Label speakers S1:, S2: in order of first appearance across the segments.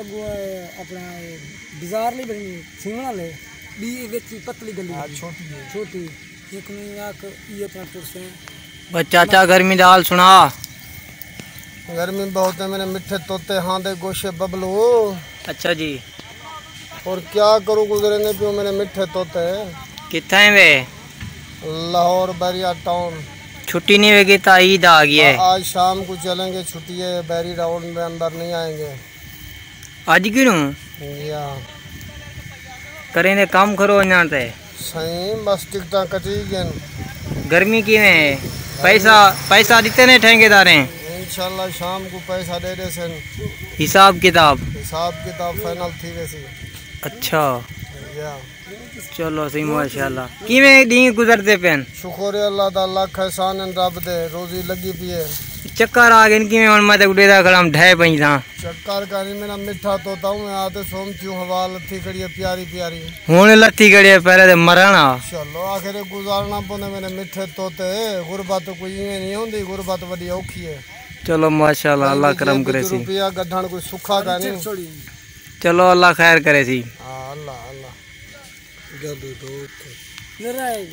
S1: अगो अपना बाजार नहीं बनी सिंगना ले बी वेची पतली गली छोटी एक में आक ये अपना पुरसे
S2: बस चाचा गर्मी दाल सुना।
S3: गर्मी बहुत है, मैंने मिठे तोते हांदे गोशे बबलू।
S2: अच्छा जी।
S3: और क्या करूँ, गुजरे नहीं पियो मेरे मिठे तोते।
S2: कितना है वे?
S3: लाहौर बैरिया टाउन।
S2: छुट्टी नहीं होगी तो ईद आ गई है।
S3: आज शाम को चलेंगे, छुट्टी है, बैरी टाउन में अंदर नहीं आएंगे
S2: आज क्यों?
S3: या
S2: करेंगे काम करो यहाँ से
S3: सही, बस टिकटा कटी गई।
S2: गर्मी की है, पैसा देते नहीं ठेकेदार हैं।
S3: इंशाल्लाह शाम को पैसा दे दे सन।
S2: हिसाब किताब
S3: फाइनल थी वैसे।
S2: अच्छा
S3: या
S2: चलो सही माशाल्लाह। किवें दी गुजरते पेन?
S3: शुक्र है अल्लाह दा, लाख एहसान रब दे, रोजी लगी पी है।
S2: चक्कर आ गए किवें हुन मैं ते उड़ेदा खड़म ढे पई था।
S3: चक्कर का नहीं, मेरा मिठा तोता हूं मैं आते सोम क्यों हवा लथी खड़ी है प्यारी प्यारी।
S2: हुन लथी खड़ी है पहले ते मरना।
S3: चलो आखिर गुजारना पौंदे मेरे मिठे तोते। गुरबत कोई इवें नहीं होंदी, गुरबत बड़ी औखी है।
S2: चलो माशाल्लाह अल्लाह करम करे सी।
S3: रुपया गड्ढण कोई सुखा का नहीं।
S2: चलो अल्लाह खैर करे सी।
S3: हां अल्लाह अल्लाह जदू तो
S1: जरा है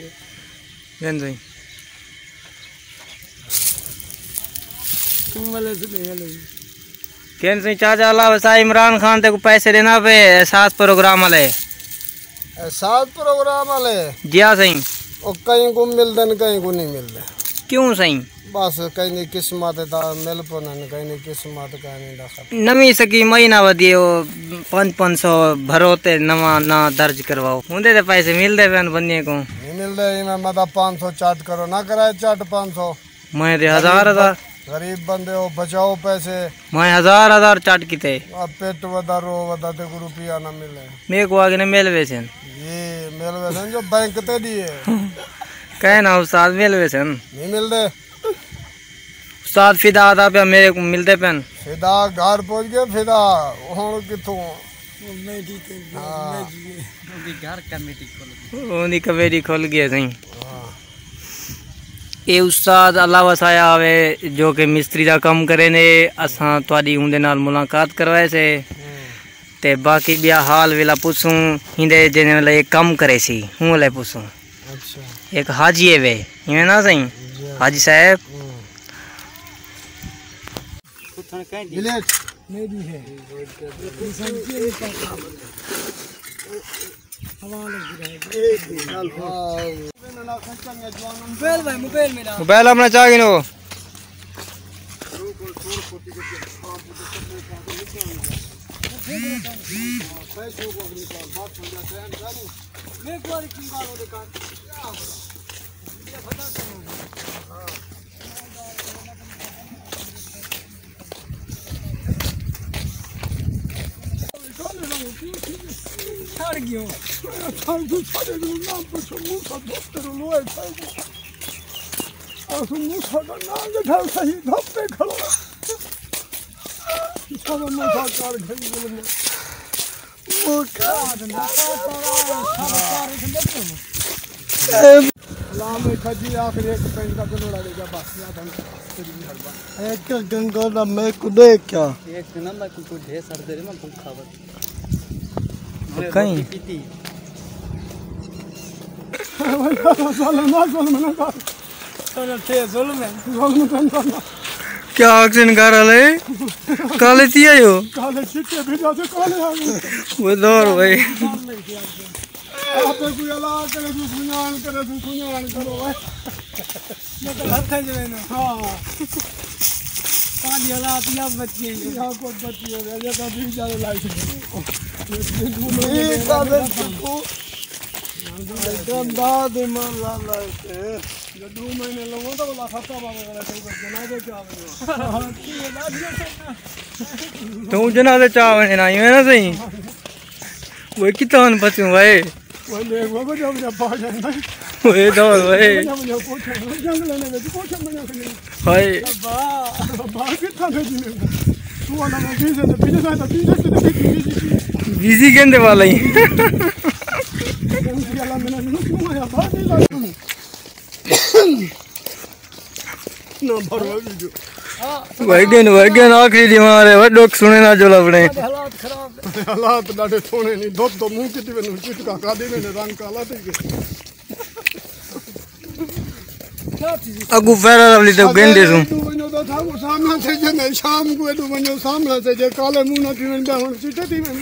S2: जन सही
S1: तुम वाले से ले ले
S2: केन सही चाचा अल्लाह वसा इमरान खान ते को पैसे देना पे एहसास प्रोग्राम वाले।
S3: एहसास प्रोग्राम वाले
S2: जी हां सही।
S3: ओ कहीं को मिलदन कहीं को नहीं मिलदे।
S2: क्यों सही?
S3: बस कहीं नहीं किस्मत दा मिल पनन, कहीं नहीं किस्मत का नहीं दखल।
S2: नवी सकी महीना वधियो 500 भरो ते नवा ना दर्ज करवाओ हुंदे ते पैसे मिलदे पेन बंदे को
S3: नहीं मिलदे। मैं मदा 500 चाट करो ना कराए चाट 500
S2: मैं ते हजार
S3: गरीब बंदे हो, बचाओ पैसे।
S2: मैं हजार चाट किते
S3: अब पेट वदा ते को रुपया ना मिले।
S2: मेरे को आगे न मिल वेसन
S3: ये मिल वेसन जो बैंक ते दिए
S2: कहे ना उस्ताद मिल वेसन
S3: नहीं मिलदे।
S2: उस्ताद फिदा आदा पे मेरे को मिलते पेन
S3: फिदा घर पहुंच गए। फिदा हुन किथों
S1: मैं ठीक है मैं जी ओदी घर
S2: कमेटी खोल गई सही। ये उस्ताद अल्लाह वसाया आवे जो कि मिस्त्री का काम करे ने असा तुआडी उंदे नाल मुलाकात करवाए से ते बाकी बिया हाल वेला पूछूं हिंदे जेने वाला एक काम करे सी हूं ले पूछूं।
S3: अच्छा
S2: एक हाजी है वे इवें ना सही हाजी साहब
S3: विलेज
S1: मेरी है
S2: मोबाइल अपना चाह गिनो
S3: एक गंगा ना मैं को देख क्या
S1: एक ना मैं को ढेर सर दे मैं भूखा
S2: कहीं क्या एक्शन कर रहे काले तिया यो
S3: काले चिट्टे भेजा से काले आ गए
S2: वो दौड़ भाई
S3: आपे कोई अला करे तू सुनान करो भाई
S1: मैं तो हाथ है जो ना
S3: हां
S1: पानी हालात या बच्चे
S3: यहां को बच्चे है ये तो भी ज्यादा लाइट ये काले को गंदा दे मन ला के ये 2 महीने लगो तो बोला खाता बाबा तो जनाजे क्या
S2: तो जनाजे चावने ना ये ना सही वो कितना बच्चों भाई
S3: वो ले वो जब बाहर जाना
S2: वो दौड़ भाई हाय
S3: बाहर कितना भेजने तू वाला मैं
S2: बिजी करने वाला ही
S3: ना भरवा वीडियो
S2: वैगन आखिरी दीवार है वडो सुने ना जो लपड़े
S1: हालात खराब
S3: हालात ॾाढे सोने नहीं दुध तो मुंह किती वञो चिटका काढे ने रंग काला थी गए
S1: क्या चीज
S2: अगु फेरा वाली तो गेंदे सु
S3: तू वञो तो था सामने से जे शाम को तू वञो सामने से जे काले मुंह न थी वञा हुन चिट थी वञ